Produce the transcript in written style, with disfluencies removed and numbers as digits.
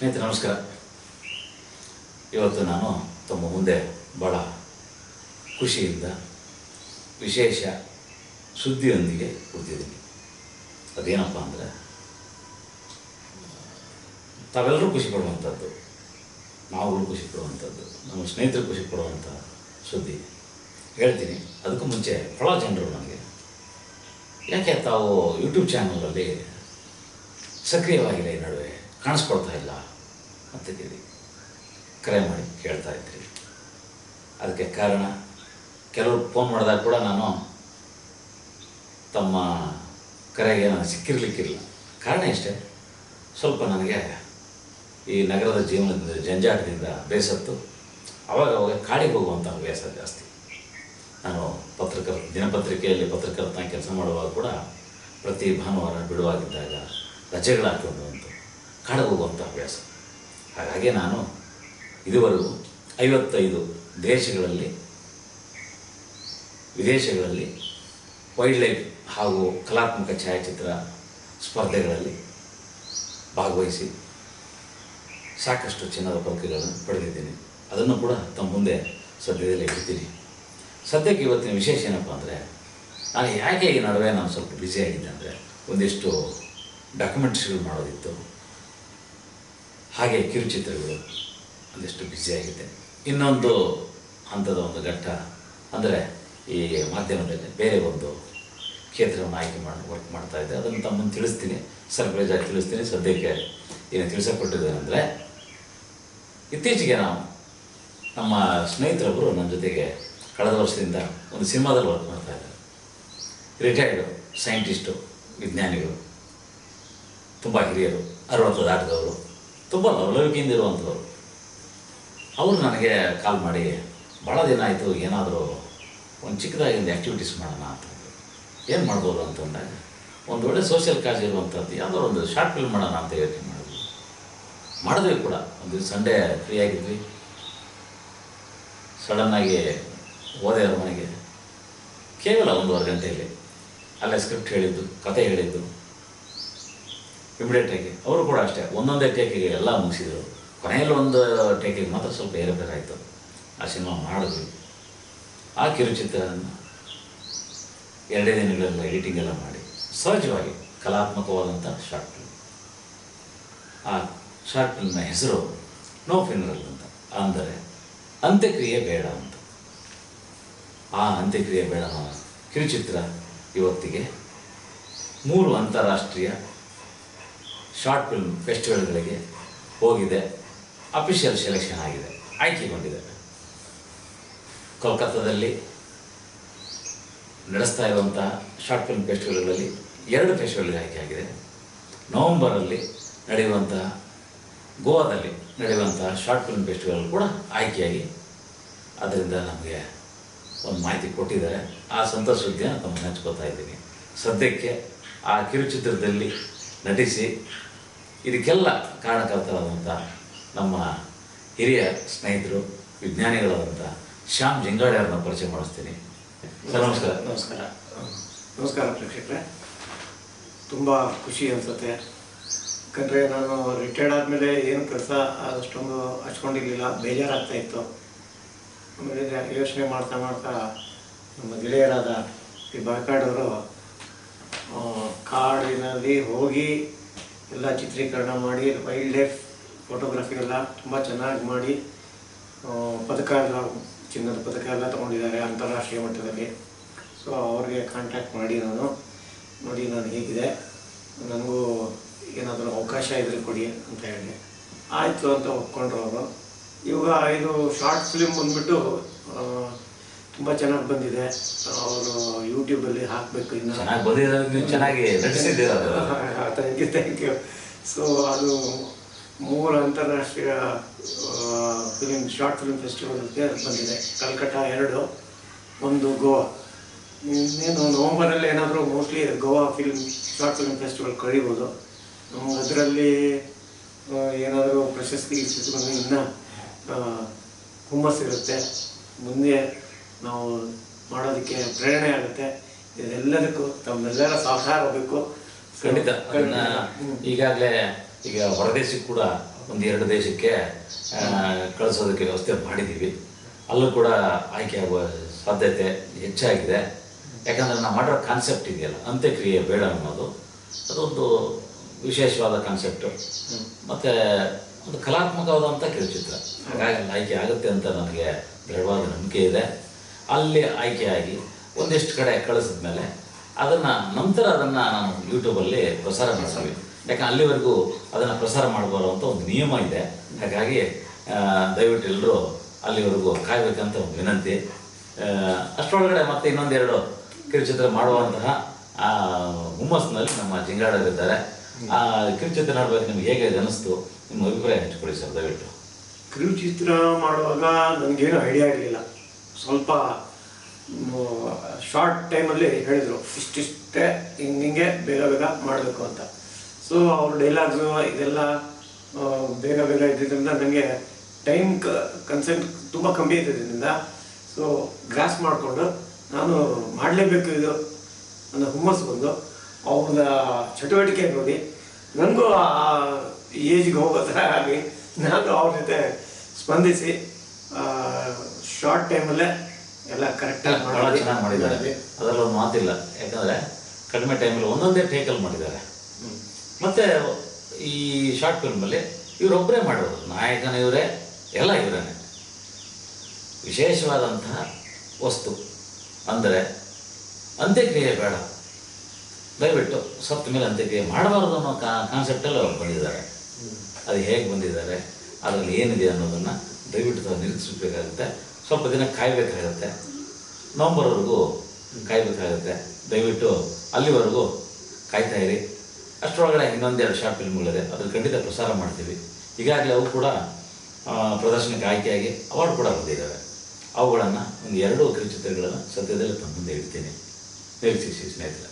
ಸ್ನೇಹಿತರೆ ನಮಸ್ಕಾರ. ಇವತ್ತು ನಾನು ತಮ್ಮ ಮುಂದೆ ಭಾಳ ಖುಷಿಯಿಂದ ವಿಶೇಷ ಸುದ್ದಿಯೊಂದಿಗೆ ಕೂತಿದ್ದೀನಿ. ಅದೇನಪ್ಪ ಅಂದರೆ, ತಾವೆಲ್ಲರೂ ಖುಷಿ ಪಡುವಂಥದ್ದು, ನಾವುಗಳು ಖುಷಿ ಪಡುವಂಥದ್ದು, ನಮ್ಮ ಸ್ನೇಹಿತರು ಖುಷಿ ಪಡುವಂಥ ಸುದ್ದಿ ಹೇಳ್ತೀನಿ. ಅದಕ್ಕೂ ಮುಂಚೆ ಭಾಳ ಜನರು ನನಗೆ ಯಾಕೆ ತಾವು ಯೂಟ್ಯೂಬ್ ಚಾನಲಲ್ಲಿ ಸಕ್ರಿಯವಾಗಿಲ್ಲ, ಈ ನಡುವೆ ಕಾಣಿಸ್ಕೊಳ್ತಾ ಇಲ್ಲ ಅಂತ ಕೇಳಿ ಕರೆ ಮಾಡಿ ಕೇಳ್ತಾ ಇದ್ರಿ. ಅದಕ್ಕೆ ಕಾರಣ, ಕೆಲವರು ಫೋನ್ ಮಾಡಿದಾಗ ಕೂಡ ನಾನು ತಮ್ಮ ಕರೆಗೆ ನಾನು ಸಿಕ್ಕಿರಲಿಕ್ಕಿಲ್ಲ. ಕಾರಣ ಇಷ್ಟೇ, ಸ್ವಲ್ಪ ನನಗೆ ಈ ನಗರದ ಜೀವನದ ಜಂಜಾಟದಿಂದ ಬೇಸತ್ತು ಅವಾಗ ಕಾಡಿಗೆ ಹೋಗುವಂಥ ಹವ್ಯಾಸ ಜಾಸ್ತಿ. ನಾನು ದಿನಪತ್ರಿಕೆಯಲ್ಲಿ ಪತ್ರಕರ್ತನ ಕೆಲಸ ಮಾಡುವಾಗ ಕೂಡ ಪ್ರತಿ ಭಾನುವಾರ ಬಿಡುವಾಗಿದ್ದಾಗ ರಜೆಗಳು ಹಾಕಿಕೊಂಡು ಕಾಡಿಗೆ ಹೋಗುವಂಥ ಹವ್ಯಾಸ. ಹಾಗಾಗಿ ನಾನು ಇದುವರೆಗೂ 55 ದೇಶಗಳಲ್ಲಿ ವಿದೇಶಗಳಲ್ಲಿ ವೈಲ್ಡ್ ಲೈಫ್ ಹಾಗೂ ಕಲಾತ್ಮಕ ಛಾಯಾಚಿತ್ರ ಸ್ಪರ್ಧೆಗಳಲ್ಲಿ ಭಾಗವಹಿಸಿ ಸಾಕಷ್ಟು ಚಿನ್ನದ ಪದಕಗಳನ್ನು ಪಡೆದಿದ್ದೀನಿ. ಅದನ್ನು ಕೂಡ ತಮ್ಮ ಮುಂದೆ ಸದ್ಯದಲ್ಲೇ ಇಡ್ತೀನಿ. ಸದ್ಯಕ್ಕೆ ಇವತ್ತಿನ ವಿಶೇಷ ಏನಪ್ಪ ಅಂದರೆ, ನಾನು ಯಾಕೆ ಈ ನಡುವೆ ನಾನು ಸ್ವಲ್ಪ ಬ್ಯುಸಿಯಾಗಿದ್ದೆ ಅಂದರೆ, ಒಂದಿಷ್ಟು ಡಾಕ್ಯುಮೆಂಟ್ರಿಗಳು ಮಾಡೋದಿತ್ತು, ಹಾಗೆ ಕಿರುಚಿತ್ರಗಳು ಒಂದಿಷ್ಟು ಬ್ಯುಸಿಯಾಗಿದ್ದೆ. ಇನ್ನೊಂದು ಹಂತದ ಒಂದು ಘಟ್ಟ ಅಂದರೆ, ಈ ಮಾಧ್ಯಮದಲ್ಲಿ ಬೇರೆ ಒಂದು ಕ್ಷೇತ್ರವನ್ನು ಆಯ್ಕೆ ಮಾಡಿ ವರ್ಕ್ ಮಾಡ್ತಾಯಿದ್ದೆ. ಅದನ್ನು ತಮ್ಮ ಮುಂದೆ ತಿಳಿಸ್ತೀನಿ, ಸರ್ಪ್ರೈಸಾಗಿ ತಿಳಿಸ್ತೀನಿ. ಸದ್ಯಕ್ಕೆ ಏನು ತಿಳಿಸಲ್ಪಟ್ಟಿದ್ದೇನೆಂದರೆ, ಇತ್ತೀಚೆಗೆ ನಮ್ಮ ಸ್ನೇಹಿತರೊಬ್ಬರು ನನ್ನ ಜೊತೆಗೆ ಕಳೆದ ವರ್ಷದಿಂದ ಒಂದು ಸಿನಿಮಾದಲ್ಲಿ ವರ್ಕ್ ಮಾಡ್ತಾಯಿದ್ದಾರೆ. ರಿಟೈರ್ಡು ಸೈಂಟಿಸ್ಟು, ವಿಜ್ಞಾನಿಗಳು, ತುಂಬ ಹಿರಿಯರು, 60 ದಾಟಿದವರು, ತುಂಬ ಲವಲವಿಕೆಯಿಂದ ಇರುವಂಥವ್ರು. ಅವರು ನನಗೆ ಕಾಲ್ ಮಾಡಿ, ಭಾಳ ದಿನ ಆಯಿತು, ಏನಾದರೂ ಒಂದು ಚಿಕ್ಕದಾಗಿ ಒಂದು ಆ್ಯಕ್ಟಿವಿಟೀಸ್ ಮಾಡೋಣ ಅಂತ. ಏನು ಮಾಡ್ಬೋದು ಅಂತಂದಾಗ, ಒಂದು ಒಳ್ಳೆ ಸೋಷಿಯಲ್ ಕಾಜ್ ಇರುವಂಥದ್ದು ಯಾವುದೋ ಒಂದು ಶಾರ್ಟ್ ಫಿಲ್ಮ್ ಮಾಡೋಣ ಅಂತ ಯೋಚನೆ ಮಾಡಿದ್ವಿ ಕೂಡ. ಒಂದು ಸಂಡೇ ಫ್ರೀ ಆಗಿದ್ವಿ, ಸಡನ್ನಾಗಿ ಹೋದೆ ಅವ್ರ ಮನೆಗೆ. ಕೇವಲ 1.5 ಗಂಟೆಯಲ್ಲಿ ಅಲ್ಲೇ ಸ್ಕ್ರಿಪ್ಟ್ ಹೇಳಿದ್ದು, ಕತೆ ಹೇಳಿದ್ದು, ಇಮಿಡಿಯೇಟಾಗಿ ಅವರು ಕೂಡ ಅಷ್ಟೇ ಒಂದೊಂದೇ ಟೇಕಿಗೆ ಎಲ್ಲ ಮುಗಿಸಿದರು. ಕೊನೆಯಲ್ಲಿ ಒಂದು ಟೇಕಿಗೆ ಮಾತ್ರ ಸ್ವಲ್ಪ ಏರಬೇಕಾಯಿತು. ಆ ಸಿನಿಮಾ ಮಾಡಿದ್ವಿ. ಆ ಕಿರುಚಿತ್ರವನ್ನು 2 ದಿನಗಳೆಲ್ಲ ಎಡಿಟಿಂಗ್ ಎಲ್ಲ ಮಾಡಿ ಸಹಜವಾಗಿ ಕಲಾತ್ಮಕವಾದಂಥ ಶಾರ್ಟ್ ಫಿಲ್ಮ್. ಆ ಶಾರ್ಟ್ ಫಿಲ್ಮ್ನ ಹೆಸರು ನೋ ಫಿನರಲ್ ಅಂತ, ಅಂದರೆ ಅಂತ್ಯಕ್ರಿಯೆ ಬೇಡ ಅಂತ. ಆ ಅಂತ್ಯಕ್ರಿಯೆ ಬೇಡ ಕಿರುಚಿತ್ರ ಇವತ್ತಿಗೆ 3 ಅಂತಾರಾಷ್ಟ್ರೀಯ ಶಾರ್ಟ್ ಫಿಲ್ಮ್ ಫೆಸ್ಟಿವಲ್ಗಳಿಗೆ ಹೋಗಿದೆ. ಅಫಿಷಿಯಲ್ ಸೆಲೆಕ್ಷನ್ ಆಗಿದೆ, ಆಯ್ಕೆಗೊಂಡಿದೆ. ಕೋಲ್ಕತ್ತಾದಲ್ಲಿ ನಡೆಸ್ತಾ ಇರುವಂತಹ ಶಾರ್ಟ್ ಫಿಲ್ಮ್ ಫೆಸ್ಟಿವಲ್ಗಳಲ್ಲಿ 2 ಫೆಸ್ಟಿವಲ್ಗೆ ಆಯ್ಕೆ ಆಗಿದೆ. ನವಂಬರಲ್ಲಿ ನಡೆಯುವಂತಹ ಗೋವಾದಲ್ಲಿ ನಡೆಯುವಂತಹ ಶಾರ್ಟ್ ಫಿಲ್ಮ್ ಫೆಸ್ಟಿವಲ್ ಕೂಡ ಆಯ್ಕೆಯಾಗಿ, ಅದರಿಂದ ನಮಗೆ ಒಂದು ಮಾಹಿತಿ ಕೊಟ್ಟಿದ್ದಾರೆ. ಆ ಸಂತೋಷ ಸುದ್ದಿಯನ್ನು ತಮ್ಮ ಹಂಚ್ಕೋತಾ ಇದ್ದೀನಿ. ಸದ್ಯಕ್ಕೆ ಆ ಕಿರುಚಿತ್ರದಲ್ಲಿ ನಟಿಸಿ ಇದಕ್ಕೆಲ್ಲ ಕಾರಣಕರ್ತರಾದಂಥ ನಮ್ಮ ಹಿರಿಯ ಸ್ನೇಹಿತರು, ವಿಜ್ಞಾನಿಗಳಾದಂಥ ಶ್ಯಾಮ್ ಜಿಂಗಾಡೆ ಅವ್ರನ್ನ ಪರಿಚಯ ಮಾಡಿಸ್ತೀನಿ. ಸರ್ ನಮಸ್ಕಾರ. ನಮಸ್ಕಾರ. ನಮಸ್ಕಾರ ಪ್ರೇಕ್ಷಕರೇ. ತುಂಬ ಖುಷಿ ಅನಿಸುತ್ತೆ, ಯಾಕಂದರೆ ನಾನು ರಿಟೈರ್ಡ್ ಆದಮೇಲೆ ಏನು ಕೆಲಸ ಅಷ್ಟೊಂದು ಹಚ್ಕೊಂಡಿರಲಿಲ್ಲ, ಬೇಜಾರಾಗ್ತಾಯಿತ್ತು. ಆಮೇಲೆ ಯೋಚನೆ ಮಾಡ್ತಾ ನಮ್ಮ ಗೆಳೆಯರಾದ ಈ ಬಾಕಾಡವರು ಕಾಡಿನಲ್ಲಿ ಹೋಗಿ ಎಲ್ಲ ಚಿತ್ರೀಕರಣ ಮಾಡಿ, ವೈಲ್ಡ್ ಲೈಫ್ ಫೋಟೋಗ್ರಫಿ ಎಲ್ಲ ತುಂಬ ಚೆನ್ನಾಗಿ ಮಾಡಿ ಪದಕ ಎಲ್ಲ, ಚಿನ್ನದ ಪದಕ ಎಲ್ಲ ತೊಗೊಂಡಿದ್ದಾರೆ ಅಂತಾರಾಷ್ಟ್ರೀಯ ಮಟ್ಟದಲ್ಲಿ. ಸೊ ಅವ್ರಿಗೆ ಕಾಂಟ್ಯಾಕ್ಟ್ ಮಾಡಿ ನಾನು ಹೇಗಿದೆ, ನನಗೂ ಏನಾದರೂ ಅವಕಾಶ ಇದ್ರೆ ಕೊಡಿ ಅಂತ ಹೇಳಿ ಆಯಿತು ಅಂತ ಒಪ್ಕೊಂಡ್ರು ಅವರು. ಇವಾಗ ಇದು ಶಾರ್ಟ್ ಫಿಲ್ಮ್ ಬಂದ್ಬಿಟ್ಟು ತುಂಬ ಚೆನ್ನಾಗಿ ಬಂದಿದೆ. ಅವರು ಯೂಟ್ಯೂಬಲ್ಲಿ ಹಾಕಬೇಕು, ಇನ್ನು ಚೆನ್ನಾಗಿ ಥ್ಯಾಂಕ್ ಯು. ಸೊ ಅದು 3 ಅಂತಾರಾಷ್ಟ್ರೀಯ ಶಾರ್ಟ್ ಫಿಲ್ಮ್ ಫೆಸ್ಟಿವಲ್ಗೆ ಬಂದಿದೆ. ಕಲ್ಕಟ್ಟ 2, 1 ಗೋವಾ. ಇನ್ನೇನು ನವಂಬರಲ್ಲಿ ಏನಾದರೂ mostly Goa short film festival ಕರೀಬೋದು. ಅದರಲ್ಲಿ ಏನಾದರೂ ಪ್ರಶಸ್ತಿ ಸಿಕ್ಕಿದ್ರೆ ಇನ್ನೂ ಹುಮ್ಮಸ್ಸಿರುತ್ತೆ, ಮುಂದೆ ನಾವು ಮಾಡೋದಕ್ಕೆ ಪ್ರೇರಣೆ ಆಗುತ್ತೆ. ಇದೆಲ್ಲದಕ್ಕೂ ತಮ್ಮೆಲ್ಲರ ಸಹಕಾರ ಬೇಕು. ಖಂಡಿತ. ಈಗಾಗಲೇ ಈಗ ಹೊರದೇಶಕ್ಕೆ ಕೂಡ ಒಂದು 2 ದೇಶಕ್ಕೆ ಕಳಿಸೋದಕ್ಕೆ ವ್ಯವಸ್ಥೆ ಮಾಡಿದ್ದೀವಿ. ಅಲ್ಲೂ ಕೂಡ ಆಯ್ಕೆಯಾಗುವ ಸಾಧ್ಯತೆ ಹೆಚ್ಚಾಗಿದೆ. ಯಾಕಂದರೆ ನಾವು ಮಾಡಿರೋ ಕಾನ್ಸೆಪ್ಟ್ ಇದೆಯಲ್ಲ, ಅಂತ್ಯಕ್ರಿಯೆ ಬೇಡ ಅನ್ನೋದು, ಅದೊಂದು ವಿಶೇಷವಾದ ಕಾನ್ಸೆಪ್ಟು ಮತ್ತು ಒಂದು ಕಲಾತ್ಮಕವಾದಂಥ ಕಿರುಚಿತ್ರ. ಹಾಗಾಗಿ ಅಲ್ಲಿ ಆಯ್ಕೆ ಆಗುತ್ತೆ ಅಂತ ನನಗೆ ದೃಢವಾದ ನಂಬಿಕೆ ಇದೆ. ಅಲ್ಲಿ ಆಯ್ಕೆಯಾಗಿ ಒಂದಿಷ್ಟು ಕಡೆ ಕಳಿಸಿದ ಮೇಲೆ ನಂತರ ಅದನ್ನು ನಾನು ಯೂಟ್ಯೂಬಲ್ಲಿ ಪ್ರಸಾರ ಮಾಡ್ತೀವಿ. ಯಾಕಂದ್ರೆ ಅಲ್ಲಿವರೆಗೂ ಅದನ್ನು ಪ್ರಸಾರ ಮಾಡಬಾರೋ ಅಂತ ಒಂದು ನಿಯಮ ಇದೆ. ಹಾಗಾಗಿ ದಯವಿಟ್ಟು ಎಲ್ಲರೂ ಅಲ್ಲಿವರೆಗೂ ಕಾಯಬೇಕಂತ ಒಂದು ವಿನಂತಿ. ಅಷ್ಟರೊಳಗಡೆ ಮತ್ತೆ ಇನ್ನೊಂದೆರಡು ಕಿರುಚಿತ್ರ ಮಾಡುವಂತಹ ಹುಮ್ಮಸ್ಸಿನಲ್ಲಿ ನಮ್ಮ ಜಿಂಗಾಡರಿದ್ದಾರೆ. ಆ ಕಿರುಚಿತ್ರ ನೋಡ್ಬೇಕು, ನಿಮ್ಗೆ ಹೇಗೆ ಅನಿಸ್ತು? ನಿಮ್ಮ ಅಭಿಪ್ರಾಯ ಹಂಚ್ಕೊಳ್ಳಿ ಸರ್ ದಯವಿಟ್ಟು. ಕಿರುಚಿತ್ರ ಮಾಡುವಾಗ ನನಗೇನು ಐಡಿಯಾ ಇರಲಿಲ್ಲ. ಸ್ವಲ್ಪ ಶಾರ್ಟ್ ಟೈಮಲ್ಲಿ ಹೇಳಿದರು, ಇಷ್ಟಿಷ್ಟೇ ಹಿಂಗೆ ಬೇಗ ಬೇಗ ಮಾಡಬೇಕು ಅಂತ. ಸೊ ಅವ್ರ ಡೈಲಾಗ್ಸು ಇದೆಲ್ಲ ಬೇಗ ಬೇಗ ಇದ್ದಿದ್ದರಿಂದ ನನಗೆ ಟೈಮ್ ಕನ್ಸೆಂಟ್ ತುಂಬ ಕಮ್ಮಿ ಇದ್ದಿದ್ದರಿಂದ ಸೊ ಗ್ರಾಸ್ ಮಾಡಿಕೊಂಡು ನಾನು ಮಾಡಲೇಬೇಕು ಇದು ಅನ್ನೋ ಹುಮ್ಮಸ್ಸು ಬಂದು ಅವ್ರದ ಚಟುವಟಿಕೆ ನೋಡಿ ನನಗೂ ಆ ಏಜ್ಗೆ ಹೋಗೋ ಥರ ಆಗಿ ನಾನು ಅವ್ರ ಜೊತೆ ಸ್ಪಂದಿಸಿ ಶಾರ್ಟ್ ಟೈಮಲ್ಲೇ ಎಲ್ಲ ಕರೆಕ್ಟಾಗಿ ಭಾಳ ಚೆನ್ನಾಗಿ ಮಾಡಿದ್ದಾರೆ. ಅದರಲ್ಲಿ ಒಂದು ಮಾತಿಲ್ಲ. ಯಾಕಂದರೆ ಕಡಿಮೆ ಟೈಮಲ್ಲಿ ಒಂದೊಂದೇ ಟೇಕಲ್ಲಿ ಮಾಡಿದ್ದಾರೆ. ಮತ್ತು ಈ ಶಾರ್ಟ್ ಫಿಲ್ಮಲ್ಲಿ ಇವರೊಬ್ಬರೇ ಮಾಡೋದು, ನಾಯಕನ ಇವರೇ, ಎಲ್ಲ ಇವರೇ. ವಿಶೇಷವಾದಂತಹ ವಸ್ತು ಅಂದರೆ ಅಂತ್ಯಕ್ರಿಯೆ ಬೇಡ, ದಯವಿಟ್ಟು ಸತ್ತ ಮೇಲೆ ಅಂತ್ಯಕ್ರಿಯೆ ಮಾಡಬಾರ್ದು ಅನ್ನೋ ಕಾನ್ಸೆಪ್ಟಲ್ಲಿ ಅವ್ರು ಬಂದಿದ್ದಾರೆ. ಅದು ಹೇಗೆ ಬಂದಿದ್ದಾರೆ, ಅದರಲ್ಲಿ ಏನಿದೆ ಅನ್ನೋದನ್ನು ದಯವಿಟ್ಟು ತಾವು ನಿರೀಕ್ಷಿಸಬೇಕಾಗುತ್ತೆ. ಸ್ವಲ್ಪ ದಿನ ಕಾಯಬೇಕಾಗುತ್ತೆ, ನವಂಬರ್ವರೆಗೂ ಕಾಯಬೇಕಾಗುತ್ತೆ. ದಯವಿಟ್ಟು ಅಲ್ಲಿವರೆಗೂ ಕಾಯ್ತಾ ಇರಿ. ಅಷ್ಟರೊಳಗಡೆ ಇನ್ನೊಂದೆರಡು ಶಾರ್ಟ್ ಫಿಲ್ಮ್ಗಳಿದೆ, ಅದ್ರ ಖಂಡಿತ ಪ್ರಸಾರ ಮಾಡ್ತೀವಿ. ಈಗಾಗಲೇ ಅವು ಕೂಡ ಪ್ರದರ್ಶನಕ್ಕೆ ಆಯ್ಕೆಯಾಗಿ ಅವಾರ್ಡ್ ಕೂಡ ಬಂದಿದ್ದಾವೆ. ಅವುಗಳನ್ನು ಒಂದು 2 ಕಿರುಚಿತ್ರಗಳನ್ನು ಸದ್ಯದಲ್ಲೇ ತಮ್ಮ ಮುಂದೆ ಇಡ್ತೀನಿ. ನಿರೀಕ್ಷಿಸಿ ಸ್ನೇಹಿತರೆ.